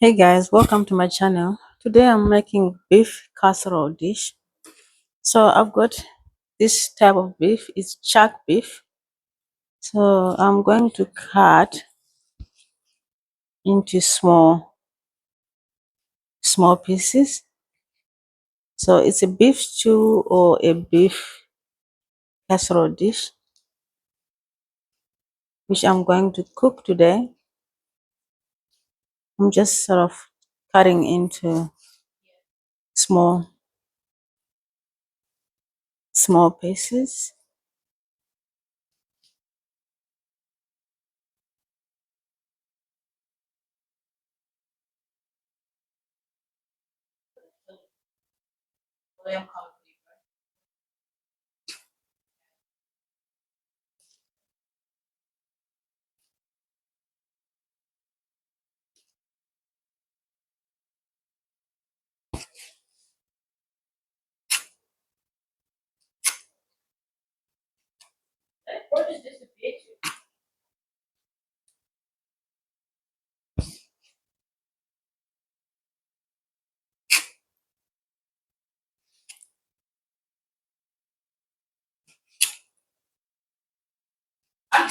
Hey guys, welcome to my channel. Today I'm making beef casserole dish. So I've got this type of beef, it's chuck beef. So I'm going to cut into small pieces. So it's a beef stew or a beef casserole dish which I'm going to cook today. I'm just sort of cutting into small pieces.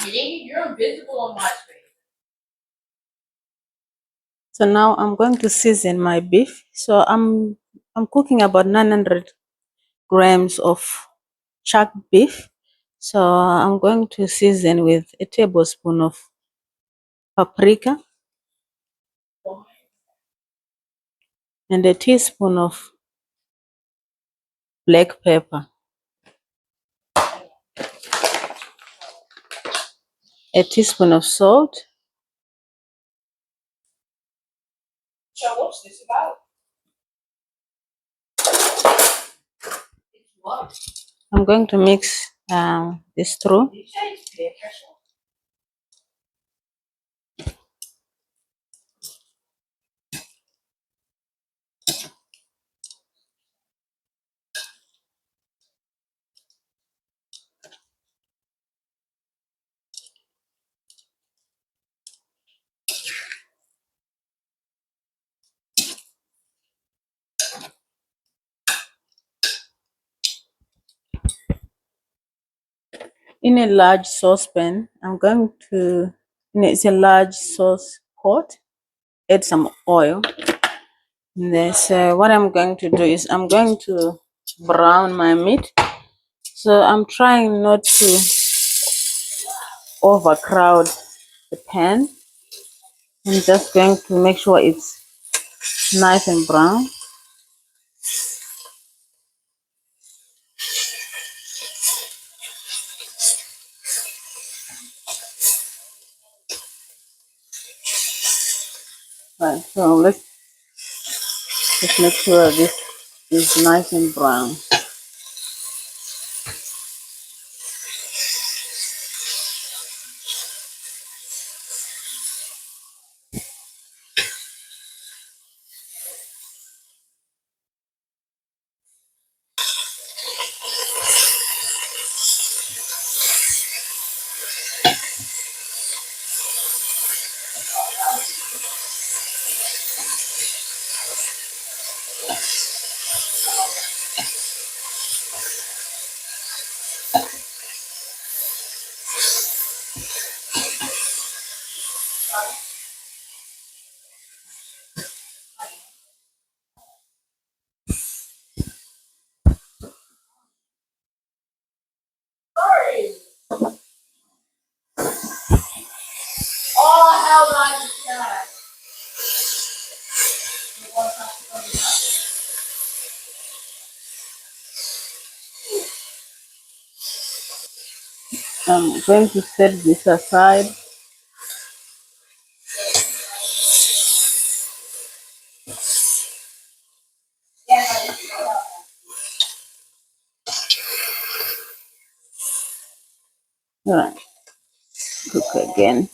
You're invisible on my screen. So now I'm going to season my beef. So I'm cooking about 900 grams of chuck beef. So I'm going to season with a tablespoon of paprika and a teaspoon of black pepper, a teaspoon of salt. So what's this about? I'm going to mix this through. In a large saucepan, it's a large sauce pot, add some oil. So what I'm going to do is I'm going to brown my meat. So I'm trying not to overcrowd the pan. I'm just going to make sure it's nice and brown. Right, so let's just make sure this is nice and brown. I'm going to set this aside. All right, cook again.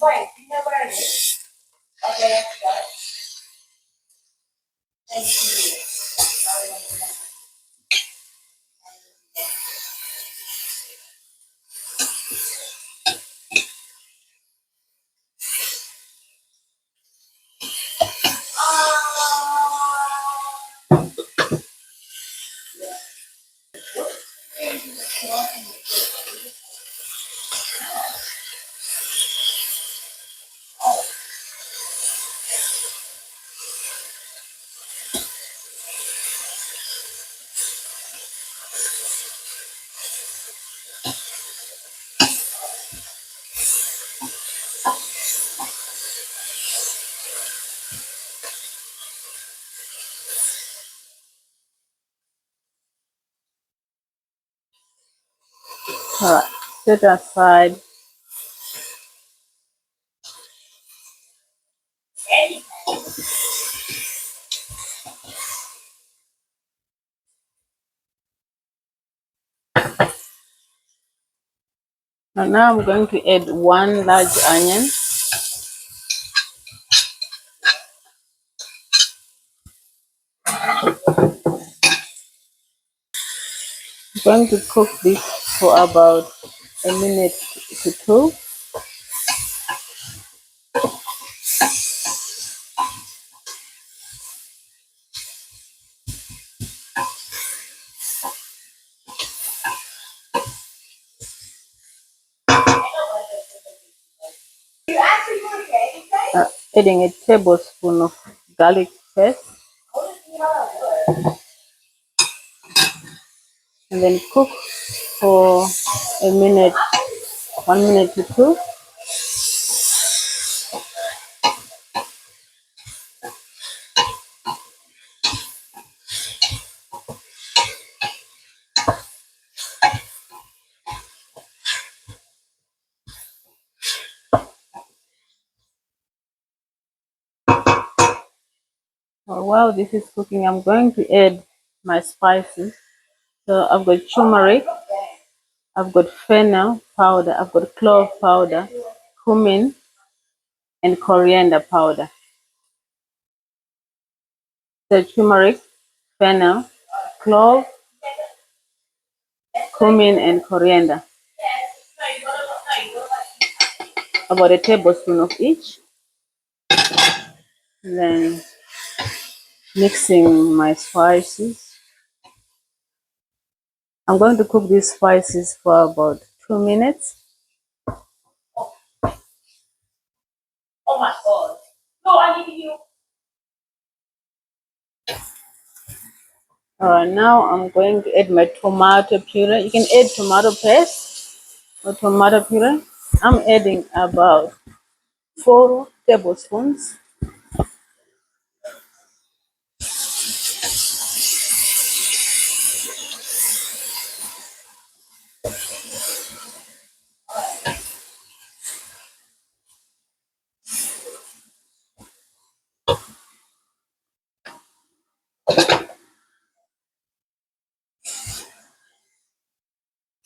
Alright, set aside. And now I'm going to add one large onion. I'm going to cook this for about a minute to two. Adding a tablespoon of garlic paste, and then cook for a minute, 1 minute to two. While this is cooking, I'm going to add my spices. So I've got turmeric, I've got fennel powder, I've got clove powder, cumin, and coriander powder. So turmeric, fennel, clove, cumin, and coriander. About a tablespoon of each. And then mixing my spices. I'm going to cook these spices for about 2 minutes. Oh my god. No, I need you. Alright, now I'm going to add my tomato puree. You can add tomato paste or tomato puree. I'm adding about 4 tablespoons.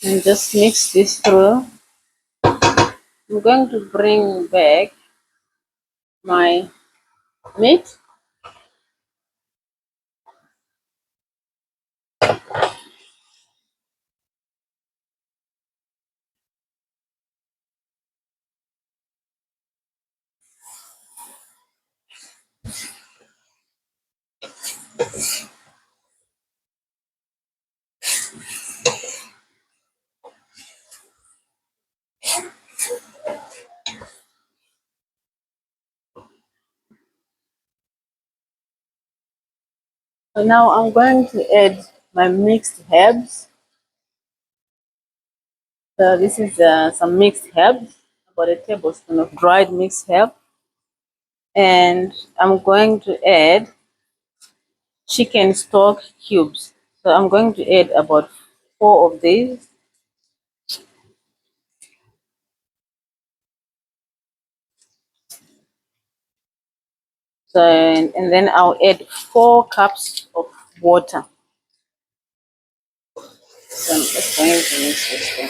And just mix this through. I'm going to bring back my meat. So now I'm going to add my mixed herbs. So this is some mixed herbs, about a tablespoon of dried mixed herb. And I'm going to add chicken stock cubes. So I'm going to add about 4 of these. So and then I'll add 4 cups of water. So I'm just going to mix this thing.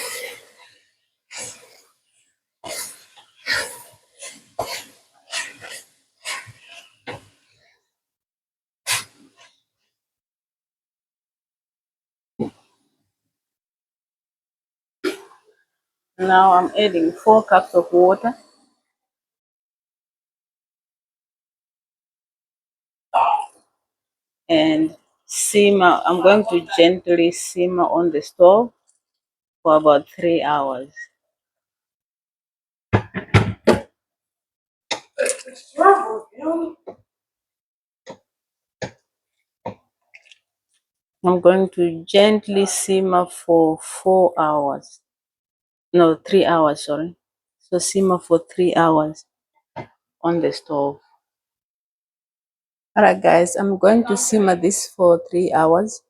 Now I'm adding 4 cups of water. And simmer. I'm going to gently simmer on the stove for about 3 hours. I'm going to gently simmer for 4 hours. No, 3 hours, sorry. So simmer for 3 hours on the stove. Alright guys, I'm going to simmer this for 3 hours.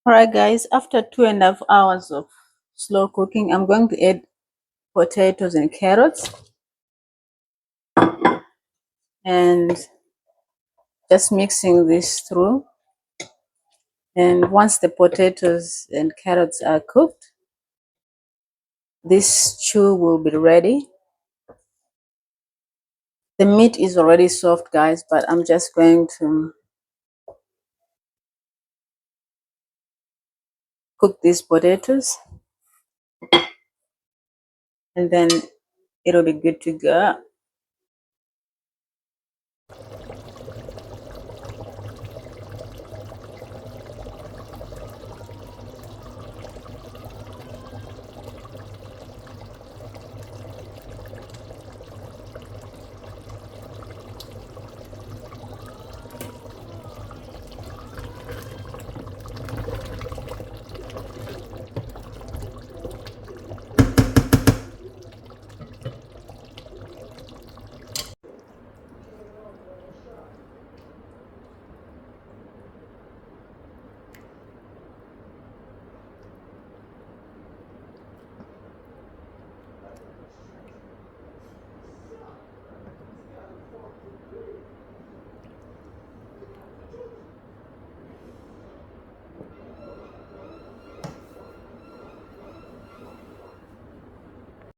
Alright guys, after 2.5 hours of slow cooking, I'm going to add potatoes and carrots and just mixing this through. And once the potatoes and carrots are cooked, this stew will be ready. The meat is already soft guys, but I'm just going to cook these potatoes and then it'll be good to go.